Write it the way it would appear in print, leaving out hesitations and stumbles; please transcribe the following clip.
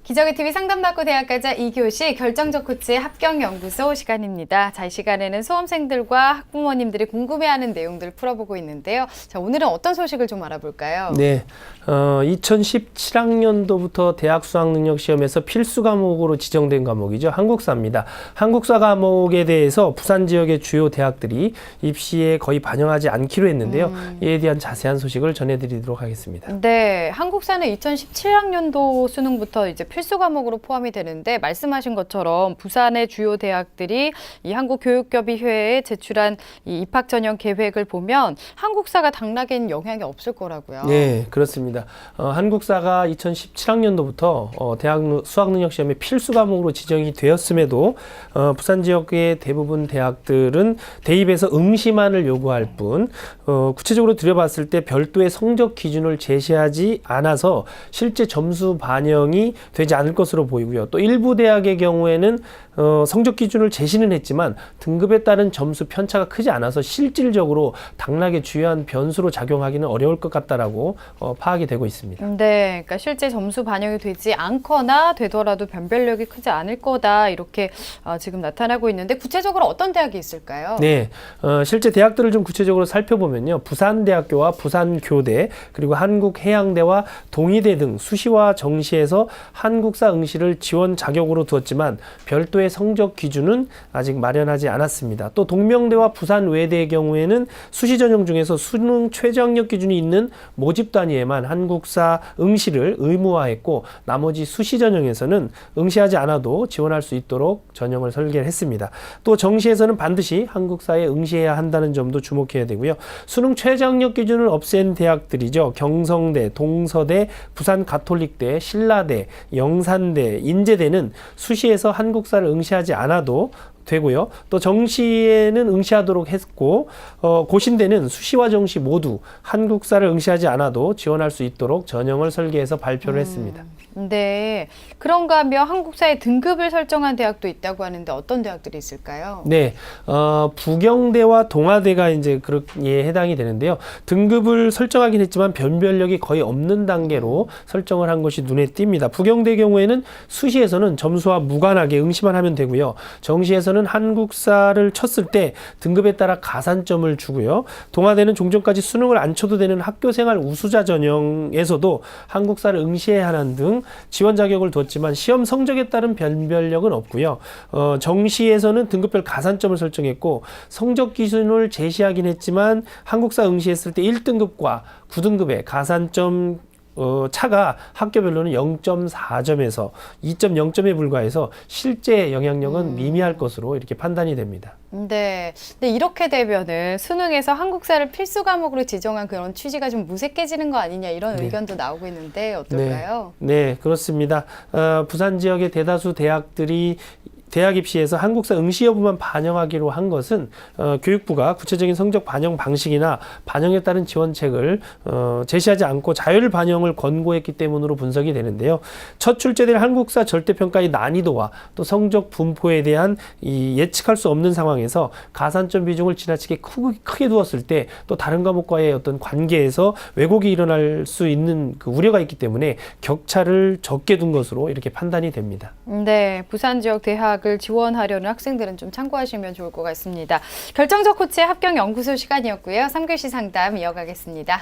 기적의 TV 상담받고 대학가자 2교시 결정적 코치의 합격연구소 시간입니다. 자, 이 시간에는 수험생들과 학부모님들이 궁금해하는 내용들을 풀어보고 있는데요. 자, 오늘은 어떤 소식을 좀 알아볼까요? 네, 2017학년도부터 대학 수학능력시험에서 필수 과목으로 지정된 과목이죠. 한국사입니다. 한국사 과목에 대해서 부산 지역의 주요 대학들이 입시에 거의 반영하지 않기로 했는데요. 이에 대한 자세한 소식을 전해드리도록 하겠습니다. 네, 한국사는 2017학년도 수능부터 이제 필수 과목으로 포함이 되는데 말씀하신 것처럼 부산의 주요 대학들이 이 한국교육협의회에 제출한 이 입학 전형 계획을 보면 한국사가 당락에는 영향이 없을 거라고요. 네, 그렇습니다. 한국사가 2017학년도부터 대학 수학능력시험의 필수 과목으로 지정이 되었음에도 부산 지역의 대부분 대학들은 대입에서 응시만을 요구할 뿐 구체적으로 들여봤을 때 별도의 성적 기준을 제시하지 않아서 실제 점수 반영이 되지 않을 것으로 보이고요. 또 일부 대학의 경우에는 성적 기준을 제시는 했지만 등급에 따른 점수 편차가 크지 않아서 실질적으로 당락에 주요한 변수로 작용하기는 어려울 것 같다라고 파악이 되고 있습니다. 네, 그러니까 실제 점수 반영이 되지 않거나 되더라도 변별력이 크지 않을 거다 이렇게 지금 나타나고 있는데 구체적으로 어떤 대학이 있을까요? 네, 실제 대학들을 좀 구체적으로 살펴보면요. 부산대학교와 부산교대 그리고 한국해양대와 동의대 등 수시와 정시에서 한국사 응시를 지원 자격으로 두었지만 별도의 성적 기준은 아직 마련하지 않았습니다. 또 동명대와 부산외대의 경우에는 수시 전형 중에서 수능 최저학력 기준이 있는 모집 단위에만 한국사 응시를 의무화했고 나머지 수시 전형에서는 응시하지 않아도 지원할 수 있도록 전형을 설계했습니다. 또 정시에서는 반드시 한국사에 응시해야 한다는 점도 주목해야 되고요. 수능 최저학력 기준을 없앤 대학들이죠. 경성대, 동서대, 부산가톨릭대, 신라대, 영산대, 인제대는 수시에서 한국사를 응시하지 않아도 되고요. 또 정시에는 응시하도록 했고 고신대는 수시와 정시 모두 한국사를 응시하지 않아도 지원할 수 있도록 전형을 설계해서 발표를 했습니다. 네, 그런가 하면 한국사의 등급을 설정한 대학도 있다고 하는데 어떤 대학들이 있을까요? 네, 부경대와 동아대가 이제 그렇게 해당이 되는데요. 등급을 설정하긴 했지만 변별력이 거의 없는 단계로 설정을 한 것이 눈에 띕니다. 부경대 경우에는 수시에서는 점수와 무관하게 응시만 하면 되고요. 정시에서는 한국사를 쳤을 때 등급에 따라 가산점을 주고요. 동아대는 종전까지 수능을 안 쳐도 되는 학교생활 우수자 전형에서도 한국사를 응시해야 하는 등 지원 자격을 뒀지만 시험 성적에 따른 변별력은 없고요. 정시에서는 등급별 가산점을 설정했고 성적 기준을 제시하긴 했지만 한국사 응시했을 때 1등급과 9등급의 가산점 차가 학교별로는 0.4점에서 2.0점에 불과해서 실제 영향력은 미미할 것으로 이렇게 판단이 됩니다. 네. 근데 이렇게 되면은 수능에서 한국사를 필수 과목으로 지정한 그런 취지가 좀 무색해지는 거 아니냐 이런 의견도 나오고 있는데 어떨까요? 네, 그렇습니다. 부산 지역의 대다수 대학들이 대학 입시에서 한국사 응시 여부만 반영하기로 한 것은 교육부가 구체적인 성적 반영 방식이나 반영에 따른 지원책을 제시하지 않고 자율 반영을 권고했기 때문으로 분석이 되는데요. 첫 출제될 한국사 절대평가의 난이도와 또 성적 분포에 대한 이 예측할 수 없는 상황에서 가산점 비중을 지나치게 크게 두었을 때 또 다른 과목과의 어떤 관계에서 왜곡이 일어날 수 있는 그 우려가 있기 때문에 격차를 적게 둔 것으로 이렇게 판단이 됩니다. 네, 부산 지역 대학을 지원하려는 학생들은 좀 참고하시면 좋을 것 같습니다. 결정적 코치의 합격 연구소 시간이었고요. 3교시 상담 이어가겠습니다.